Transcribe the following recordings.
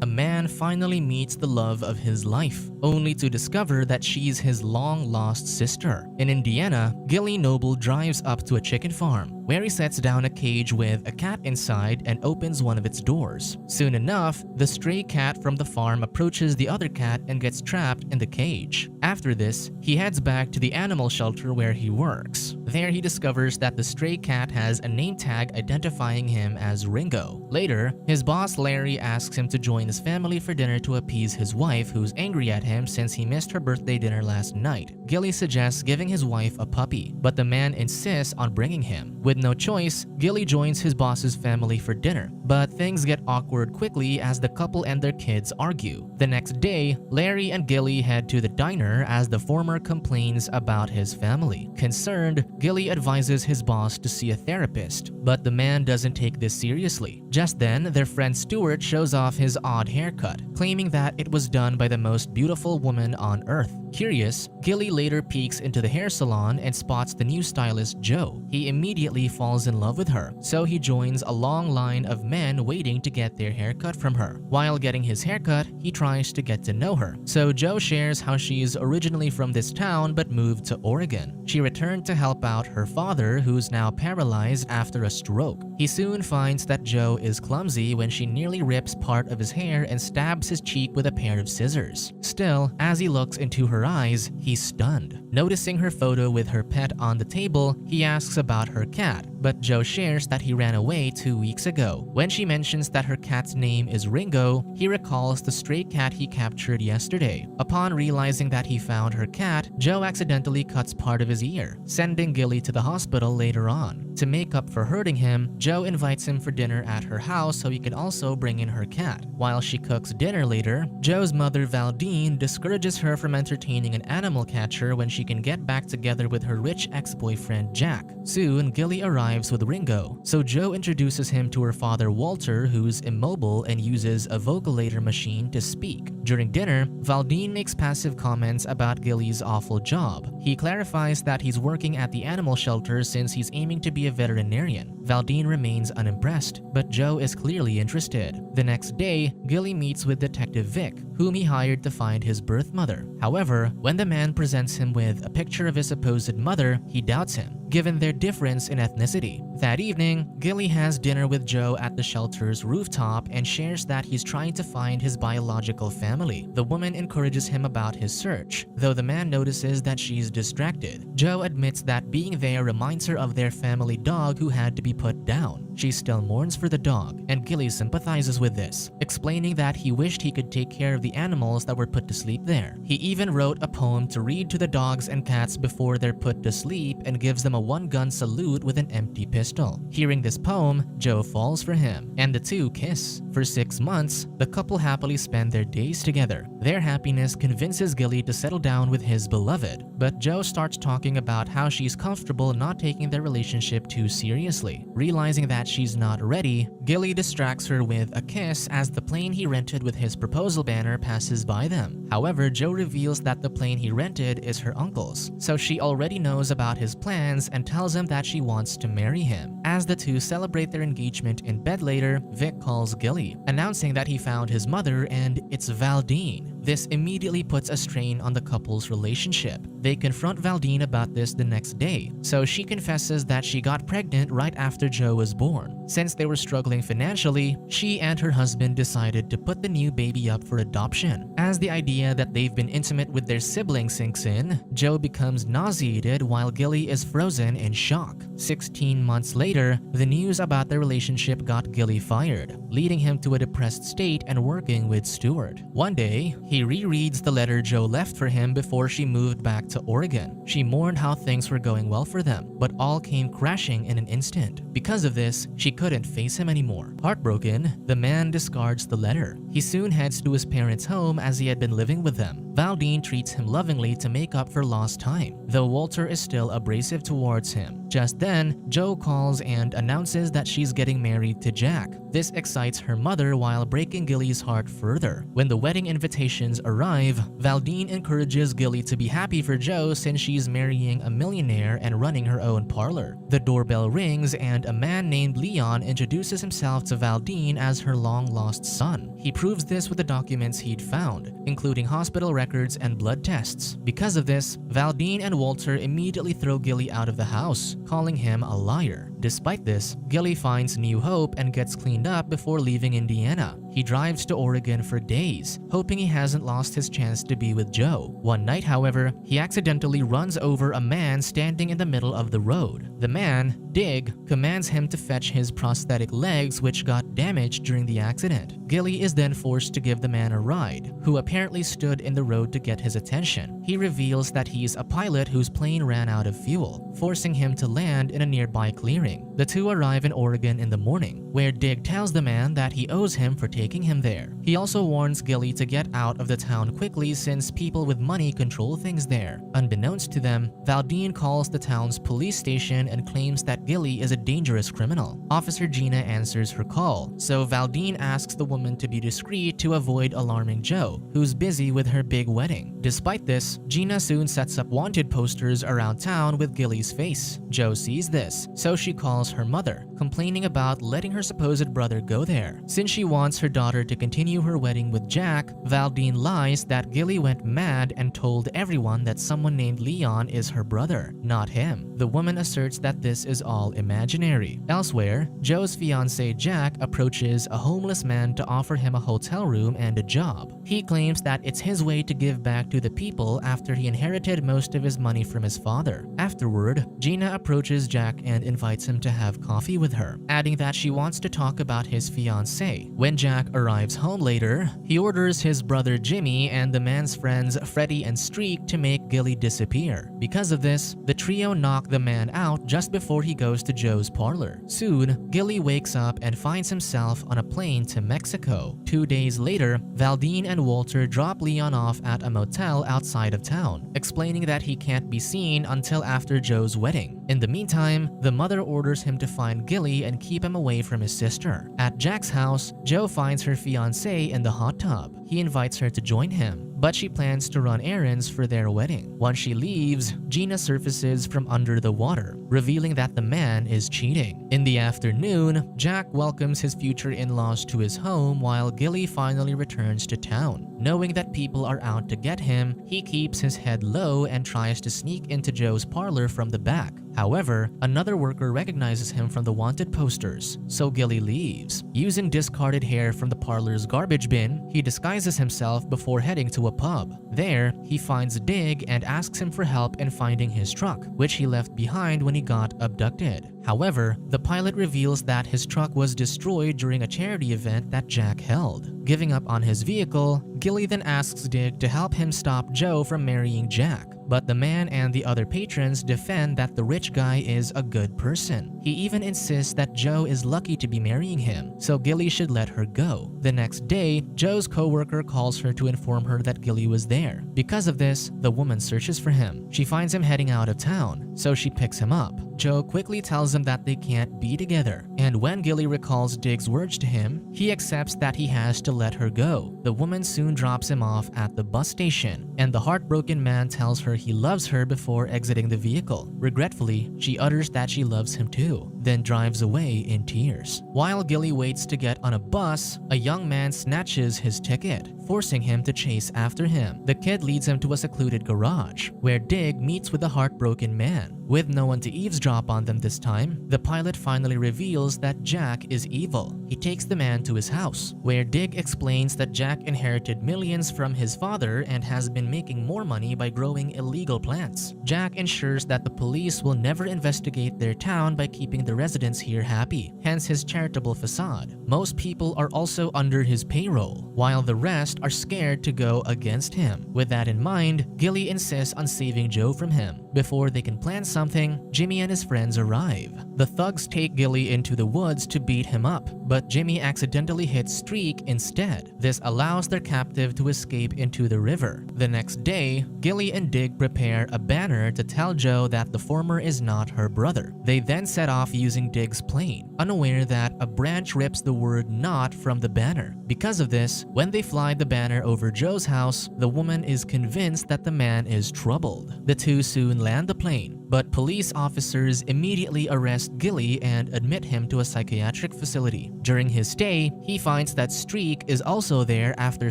a man finally meets the love of his life, only to discover that she's his long-lost sister. In Indiana, Gilly Noble drives up to a chicken farm, where he sets down a cage with a cat inside and opens one of its doors. Soon enough, the stray cat from the farm approaches the other cat and gets trapped in the cage. After this, he heads back to the animal shelter where he works. There he discovers that the stray cat has a name tag identifying him as Ringo. Later, his boss Larry asks him to join his family for dinner to appease his wife, who's angry at him since he missed her birthday dinner last night. Gilly suggests giving his wife a puppy, but the man insists on bringing him. With no choice, Gilly joins his boss's family for dinner, but things get awkward quickly as the couple and their kids argue. The next day, Larry and Gilly head to the diner as the former complains about his family. Concerned, Gilly advises his boss to see a therapist, but the man doesn't take this seriously. Just then, their friend Stuart shows off his odd haircut, claiming that it was done by the most beautiful woman on earth. Curious, Gilly later peeks into the hair salon and spots the new stylist Joe. He immediately falls in love with her, so he joins a long line of men waiting to get their haircut from her. While getting his haircut, he tries to get to know her, so Joe shares how she's originally from this town but moved to Oregon. She returned to help out her father, who's now paralyzed after a stroke. He soon finds that Joe is clumsy when she nearly rips part of his hair and stabs his cheek with a pair of scissors. Still, as he looks into her eyes, he's stunned. Noticing her photo with her pet on the table, he asks about her cat, but Joe shares that he ran away 2 weeks ago. When she mentions that her cat's name is Ringo, he recalls the stray cat he captured yesterday. Upon realizing that he found her cat, Joe accidentally cuts part of his ear, sending Gilly to the hospital later on. To make up for hurting him, Joe invites him for dinner at her house so he can also bring in her cat. While she cooks dinner later, Joe's mother Valdine discourages her from entertaining an animal catcher when she can get back together with her rich ex-boyfriend Jack. Soon, Gilly arrives with Ringo, so Joe introduces him to her father Walter, who's immobile and uses a vocalator machine to speak. During dinner, Valdine makes passive comments about Gilly's awful job. He clarifies that he's working at the animal shelter since he's aiming to be a veterinarian. Valdine remains unimpressed, but Joe is clearly interested. The next day, Gilly meets with Detective Vic, whom he hired to find his birth mother. However, when the man presents him with a picture of his supposed mother, he doubts him, given their difference in ethnicity. That evening, Gilly has dinner with Joe at the shelter's rooftop and shares that he's trying to find his biological family. The woman encourages him about his search, though the man notices that she's distracted. Joe admits that being there reminds her of their family dog who had to be put down. She still mourns for the dog, and Gilly sympathizes with this, explaining that he wished he could take care of the animals that were put to sleep there. He even wrote a poem to read to the dogs and cats before they're put to sleep and gives them a one-gun salute with an empty pistol. Hearing this poem, Joe falls for him, and the two kiss. For 6 months, the couple happily spend their days together. Their happiness convinces Gilly to settle down with his beloved, but Joe starts talking about how she's comfortable not taking their relationship too seriously. Realizing that she's not ready, Gilly distracts her with a kiss as the plane he rented with his proposal banner passes by them. However, Joe reveals that the plane he rented is her uncle's, so she already knows about his plans and tells him that she wants to marry him. As the two celebrate their engagement in bed later, Vic calls Gilly, announcing that he found his mother and it's Valdine. This immediately puts a strain on the couple's relationship. They confront Valdine about this the next day, so she confesses that she got pregnant right after Joe was born. Since they were struggling financially, she and her husband decided to put the new baby up for adoption. As the idea that they've been intimate with their sibling sinks in, Joe becomes nauseated while Gilly is frozen in shock. 16 months later, the news about their relationship got Gilly fired, leading him to a depressed state and working with Stuart. One day, he rereads the letter Joe left for him before she moved back to Oregon. She mourned how things were going well for them, but all came crashing in an instant. Because of this, she couldn't face him anymore. Heartbroken, the man discards the letter. He soon heads to his parents' home as he had been living with them. Valdine treats him lovingly to make up for lost time, though Walter is still abrasive towards him. Just then, Joe calls and announces that she's getting married to Jack. This excites her mother while breaking Gilly's heart further. When the wedding invitations arrive, Valdine encourages Gilly to be happy for Joe since she's marrying a millionaire and running her own parlor. The doorbell rings and a man named Leon introduces himself to Valdine as her long-lost son. He proves this with the documents he'd found, including hospital records and blood tests. Because of this, Valdine and Walter immediately throw Gilly out of the house, calling him a liar. Despite this, Gilly finds new hope and gets cleaned up before leaving Indiana. He drives to Oregon for days, hoping he hasn't lost his chance to be with Joe. One night, however, he accidentally runs over a man standing in the middle of the road. The man, Dig, commands him to fetch his prosthetic legs, which got damaged during the accident. Gilly is then forced to give the man a ride, who apparently stood in the road to get his attention. He reveals that he's a pilot whose plane ran out of fuel, forcing him to land in a nearby clearing. The two arrive in Oregon in the morning, where Dig tells the man that he owes him for taking him there. He also warns Gilly to get out of the town quickly since people with money control things there. Unbeknownst to them, Valdine calls the town's police station and claims that Gilly is a dangerous criminal. Officer Gina answers her call, so Valdine asks the woman to be discreet to avoid alarming Joe, who's busy with her big wedding. Despite this, Gina soon sets up wanted posters around town with Gilly's face. Joe sees this, so she calls her mother, complaining about letting her supposed brother go there. Since she wants her daughter to continue her wedding with Jack, Valdine lies that Gilly went mad and told everyone that someone named Leon is her brother, not him. The woman asserts that this is all imaginary. Elsewhere, Joe's fiancé Jack approaches a homeless man to offer him a hotel room and a job. He claims that it's his way to give back to the people after he inherited most of his money from his father. Afterward, Gina approaches Jack and invites him to have coffee with her, adding that she wants to talk about his fiancé. When Jack arrives home later, he orders his brother Jimmy and the man's friends Freddie and Streak to make Gilly disappear. Because of this, the trio knock the man out just before he goes to Joe's parlor. Soon, Gilly wakes up and finds himself on a plane to Mexico. 2 days later, Valdine and Walter drop Leon off at a motel outside of town, explaining that he can't be seen until after Joe's wedding. In the meantime, the mother orders him to find Gilly and keep him away from his sister. At Jack's house, Joe finds her fiancé in the hot tub. He invites her to join him, but she plans to run errands for their wedding. Once she leaves, Gina surfaces from under the water, revealing that the man is cheating. In the afternoon, Jack welcomes his future in-laws to his home while Gilly finally returns to town. Knowing that people are out to get him, he keeps his head low and tries to sneak into Joe's parlor from the back. However, another worker recognizes him from the wanted posters, so Gilly leaves. Using discarded hair from the parlor's garbage bin, he disguises himself before heading to a pub. There, he finds Dig and asks him for help in finding his truck, which he left behind when he got abducted. However, the pilot reveals that his truck was destroyed during a charity event that Jack held. Giving up on his vehicle, Gilly then asks Dig to help him stop Joe from marrying Jack. But the man and the other patrons defend that the rich guy is a good person. He even insists that Joe is lucky to be marrying him, so Gilly should let her go. The next day, Joe's co-worker calls her to inform her that Gilly was there. Because of this, the woman searches for him. She finds him heading out of town, so she picks him up. Joe quickly tells him that they can't be together, and when Gilly recalls Dig's words to him, he accepts that he has to let her go. The woman soon drops him off at the bus station, and the heartbroken man tells her he loves her before exiting the vehicle. Regretfully, she utters that she loves him too, then drives away in tears. While Gilly waits to get on a bus, a young man snatches his ticket, forcing him to chase after him. The kid leads him to a secluded garage, where Dig meets with the heartbroken man. With no one to eavesdrop on them this time, the pilot finally reveals that Jack is evil. He takes the man to his house, where Dig explains that Jack inherited millions from his father and has been making more money by growing illegal plants. Jack ensures that the police will never investigate their town by keeping the residents here happy, hence his charitable facade. Most people are also under his payroll, while the rest are scared to go against him. With that in mind, Gilly insists on saving Joe from him. Before they can plan something, Jimmy and his friends arrive. The thugs take Gilly into the woods to beat him up, but Jimmy accidentally hits Streak instead. This allows their captive to escape into the river. The next day, Gilly and Dig prepare a banner to tell Joe that the former is not her brother. They then set off using Dig's plane, unaware that a branch rips the word "not" from the banner. Because of this, when they fly the banner over Joe's house, the woman is convinced that the man is troubled. The two soon land the plane, but police officers officers immediately arrest Gilly and admit him to a psychiatric facility. During his stay, he finds that Streak is also there after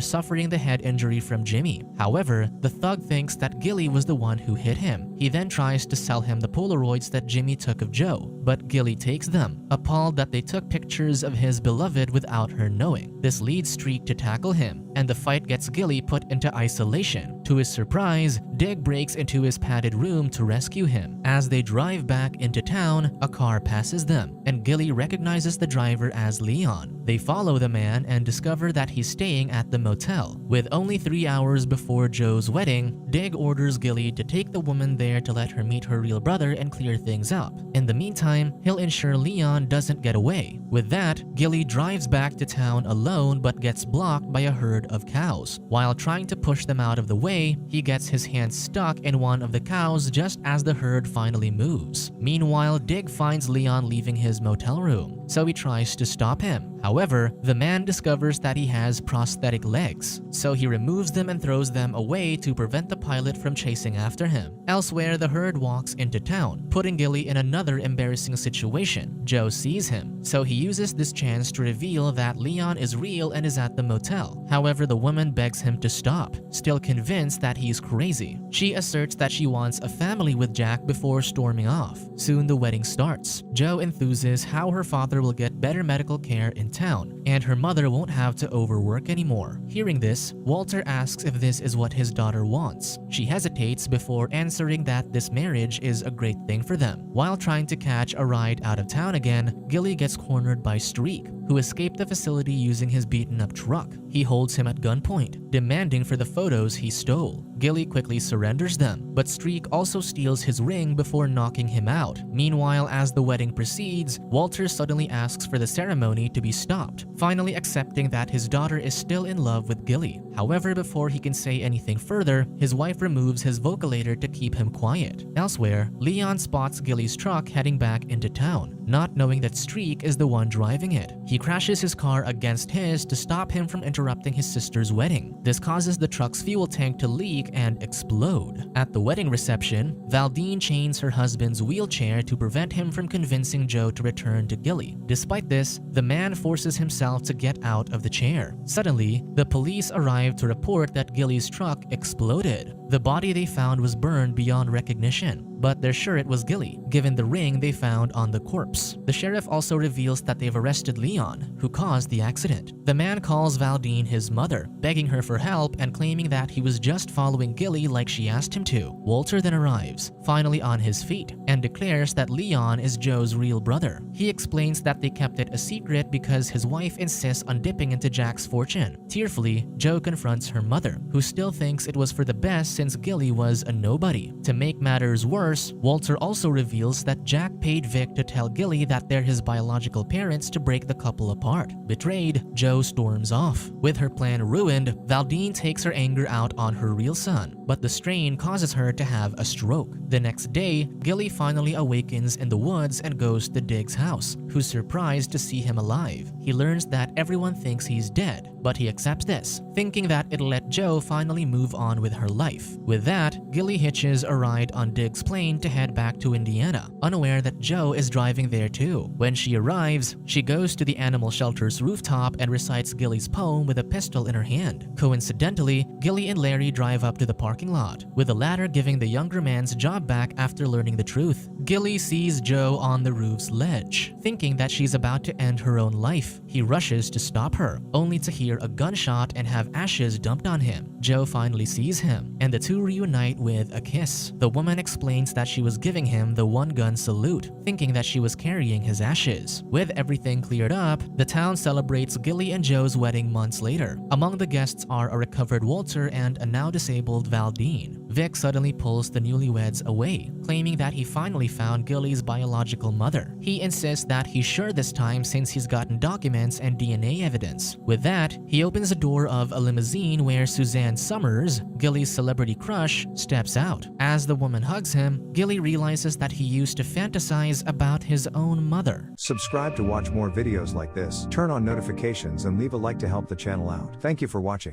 suffering the head injury from Jimmy. However, the thug thinks that Gilly was the one who hit him. He then tries to sell him the Polaroids that Jimmy took of Joe, but Gilly takes them, appalled that they took pictures of his beloved without her knowing. This leads Streak to tackle him, and the fight gets Gilly put into isolation. To his surprise, Dig breaks into his padded room to rescue him. As they drive back into town, a car passes them, and Gilly recognizes the driver as Leon. They follow the man and discover that he's staying at the motel. With only 3 hours before Joe's wedding, Dig orders Gilly to take the woman there to let her meet her real brother and clear things up. In the meantime, he'll ensure Leon doesn't get away. With that, Gilly drives back to town alone but gets blocked by a herd of cows. While trying to push them out of the way, he gets his hand stuck in one of the cows just as the herd finally moves. Meanwhile, Dig finds Leon leaving his motel room, so he tries to stop him. However, the man discovers that he has prosthetic legs, so he removes them and throws them away to prevent the pilot from chasing after him. Elsewhere, the herd walks into town, putting Gilly in another embarrassing situation. Joe sees him, so he uses this chance to reveal that Leon is real and is at the motel. However, the woman begs him to stop, still convinced that he's crazy. She asserts that she wants a family with Jack before storming off. Soon the wedding starts. Joe enthuses how her father will get better medical care in town, and her mother won't have to overwork anymore. Hearing this, Walter asks if this is what his daughter wants. She hesitates before answering that this marriage is a great thing for them. While trying to catch a ride out of town again, Gilly gets cornered by Streak, who escaped the facility using his beaten-up truck. He holds him at gunpoint, demanding for the photos he stole. Gilly quickly surrenders them, but Streak also steals his ring before knocking him out. Meanwhile, as the wedding proceeds, Walter suddenly asks for the ceremony to be stopped, finally accepting that his daughter is still in love with Gilly. However, before he can say anything further, his wife removes his vocalator to keep him quiet. Elsewhere, Leon spots Gilly's truck heading back into town, not knowing that Streak is the one driving it. He crashes his car against his to stop him from interrupting his sister's wedding. This causes the truck's fuel tank to leak and explode. At the wedding reception, Valdine chains her husband's wheelchair to prevent him from convincing Joe to return to Gilly. Despite this, the man forces himself to get out of the chair. Suddenly, the police arrive to report that Gilly's truck exploded. The body they found was burned beyond recognition, but they're sure it was Gilly, given the ring they found on the corpse. The sheriff also reveals that they've arrested Leon, who caused the accident. The man calls Valdine his mother, begging her for help and claiming that he was just following Gilly like she asked him to. Walter then arrives, finally on his feet, and declares that Leon is Joe's real brother. He explains that they kept it a secret because his wife insists on dipping into Jack's fortune. Tearfully, Joe confronts her mother, who still thinks it was for the best since Gilly was a nobody. To make matters worse, Walter also reveals that Jack paid Vic to tell Gilly that they're his biological parents to break the couple apart. Betrayed, Joe storms off. With her plan ruined, Valdine takes her anger out on her real son, but the strain causes her to have a stroke. The next day, Gilly finally awakens in the woods and goes to Dig's house, who's surprised to see him alive. He learns that everyone thinks he's dead, but he accepts this, thinking that it'll let Joe finally move on with her life. With that, Gilly hitches a ride on Dig's plane to head back to Indiana, unaware that Joe is driving there too. When she arrives, she goes to the animal shelter's rooftop and recites Gilly's poem with a pistol in her hand. Coincidentally, Gilly and Larry drive up to the parking lot, with the latter giving the younger man's job back after learning the truth. Gilly sees Joe on the roof's ledge, thinking that she's about to end her own life. He rushes to stop her, only to hear a gunshot and have ashes dumped on him. Joe finally sees him, and the two reunite with a kiss. The woman explains that she was giving him the one-gun salute, thinking that she was carrying his ashes. With everything cleared up, the town celebrates Gilly and Joe's wedding months later. Among the guests are a recovered Walter and a now disabled Valdine. Vic suddenly pulls the newlyweds away, claiming that he finally found Gilly's biological mother. He insists that he's sure this time since he's gotten documents and DNA evidence. With that, he opens the door of a limousine where Suzanne Summers, Gilly's celebrity crush, steps out. As the woman hugs him, Gilly realizes that he used to fantasize about his own mother. Subscribe to watch more videos like this, turn on notifications and leave a like to help the channel out. Thank you for watching.